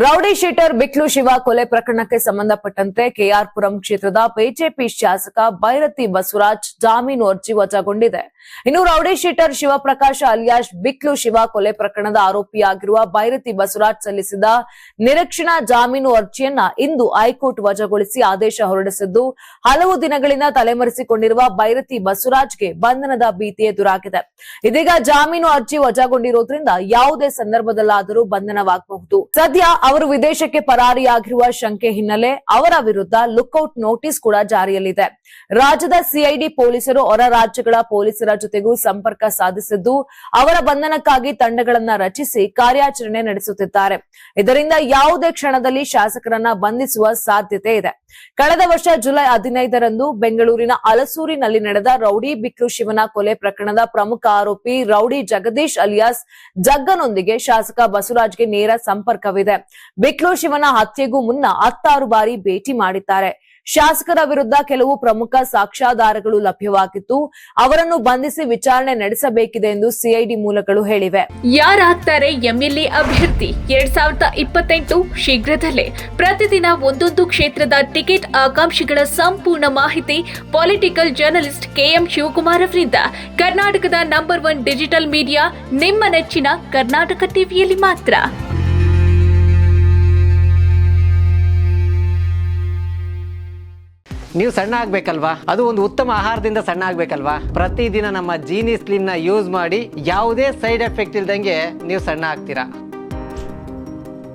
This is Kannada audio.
ರೌಡಿ ಶೀಟರ್ ಬಿಕ್ಲು ಶಿವ ಕೊಲೆ ಪ್ರಕರಣಕ್ಕೆ ಸಂಬಂಧಪಟ್ಟಂತೆ ಕೆಆರ್ಪುರಂ ಕ್ಷೇತ್ರದ ಬಿಜೆಪಿ ಶಾಸಕ ಬೈರತಿ ಬಸವರಾಜ್ ಜಾಮೀನು ಅರ್ಜಿ ವಜಾಗೊಂಡಿದೆ. ಇನ್ನು rowdy sheeter Shivaprakash alias Biklu Shiva ಕೊಲೆ ಪ್ರಕರಣದ ಆರೋಪಿಯಾಗಿರುವ ಬೈರತಿ ಬಸವರಾಜ್ ಸಲ್ಲಿಸಿದ ನಿರೀಕ್ಷಣಾ ಜಾಮೀನು ಅರ್ಜಿಯನ್ನ ಇಂದು ಹೈಕೋರ್ಟ್ ವಜಾಗೊಳಿಸಿ ಆದೇಶ ಹೊರಡಿಸಿದ್ದು, ಹಲವು ದಿನಗಳಿಂದ ತಲೆಮರೆಸಿಕೊಂಡಿರುವ ಬೈರತಿ ಬಸವರಾಜ್ಗೆ ಬಂಧನದ ಭೀತಿ ಎದುರಾಗಿದೆ. ಇದೀಗ ಜಾಮೀನು ಅರ್ಜಿ ವಜಾಗೊಂಡಿರುವುದರಿಂದ ಯಾವುದೇ ಸಂದರ್ಭದಲ್ಲಾದರೂ ಬಂಧನವಾಗಬಹುದು. ಸದ್ಯ ಅವರು ವಿದೇಶಕ್ಕೆ ಪರಾರಿಯಾಗಿರುವ ಶಂಕೆ ಹಿನ್ನೆಲೆ ಅವರ ವಿರುದ್ಧ ಲುಕ್ಔಟ್ ನೋಟಿಸ್ ಕೂಡ ಜಾರಿಯಲ್ಲಿದೆ. ರಾಜ್ಯದ ಸಿಐಡಿ ಪೊಲೀಸರು ಹೊರ ರಾಜ್ಯಗಳ ಪೊಲೀಸರ ಜೊತೆಗೂ ಸಂಪರ್ಕ ಸಾಧಿಸಿದ್ದು, ಅವರ ಬಂಧನಕ್ಕಾಗಿ ತಂಡಗಳನ್ನ ರಚಿಸಿ ಕಾರ್ಯಾಚರಣೆ ನಡೆಸುತ್ತಿದ್ದಾರೆ. ಇದರಿಂದ ಯಾವುದೇ ಕ್ಷಣದಲ್ಲಿ ಶಾಸಕರನ್ನ ಬಂಧಿಸುವ ಸಾಧ್ಯತೆ ಇದೆ. ಕಳೆದ ವರ್ಷ ಜುಲೈ 15ರಂದು ಬೆಂಗಳೂರಿನ ಅಲಸೂರಿನಲ್ಲಿ ನಡೆದ ರೌಡಿ ಬಿಕ್ಲು ಶಿವನ ಕೊಲೆ ಪ್ರಕರಣದ ಪ್ರಮುಖ ಆರೋಪಿ ರೌಡಿ ಜಗದೀಶ್ ಅಲಿಯಾಸ್ ಜಗ್ಗನೊಂದಿಗೆ ಶಾಸಕ ಬಸವರಾಜ್ಗೆ ನೇರ ಸಂಪರ್ಕವಿದೆ. ಬಿಕ್ಲು ಶಿವನ ಹತ್ಯೆಗೂ ಮುನ್ನ 16 ಬಾರಿ ಭೇಟಿ ಮಾಡಿದ್ದಾರೆ. ಶಾಸಕರ ವಿರುದ್ಧ ಕೆಲವು ಪ್ರಮುಖ ಸಾಕ್ಷ್ಯಾಧಾರಗಳು ಲಭ್ಯವಾಗಿದ್ದು, ಅವರನ್ನು ಬಂಧಿಸಿ ವಿಚಾರಣೆ ನಡೆಸಬೇಕಿದೆ ಎಂದು ಸಿಐಡಿ ಮೂಲಗಳು ಹೇಳಿವೆ. ಯಾರಾಗ್ತಾರೆ ಎಂಎಲ್ಎ ಅಭ್ಯರ್ಥಿ 2028 ಶೀಘ್ರದಲ್ಲೇ. ಪ್ರತಿದಿನ ಒಂದೊಂದು ಕ್ಷೇತ್ರದ ಟಿಕೆಟ್ ಆಕಾಂಕ್ಷಿಗಳ ಸಂಪೂರ್ಣ ಮಾಹಿತಿ ಪೊಲಿಟಿಕಲ್ ಜರ್ನಲಿಸ್ಟ್ ಕೆಎಂ ಶಿವಕುಮಾರ್ ಅವರಿಂದ. ಕರ್ನಾಟಕದ ನಂಬರ್ 1 ಡಿಜಿಟಲ್ ಮೀಡಿಯಾ ನಿಮ್ಮ ನೆಚ್ಚಿನ ಕರ್ನಾಟಕ ಟಿವಿಯಲ್ಲಿ ಮಾತ್ರ. ನೀವು ಸಣ್ಣ ಆಗ್ಬೇಕಲ್ವಾ? ಅದು ಒಂದು ಉತ್ತಮ ಆಹಾರದಿಂದ ಸಣ್ಣ ಆಗ್ಬೇಕಲ್ವಾ? ಪ್ರತಿದಿನ ನಮ್ಮ ಜೀನಿ ಸ್ಲಿಮ್ ನ ಯೂಸ್ ಮಾಡಿ ಯಾವುದೇ ಸೈಡ್ ಎಫೆಕ್ಟ್ ಇಲ್ದಂಗೆ ನೀವು ಸಣ್ಣ ಆಗ್ತೀರಾ.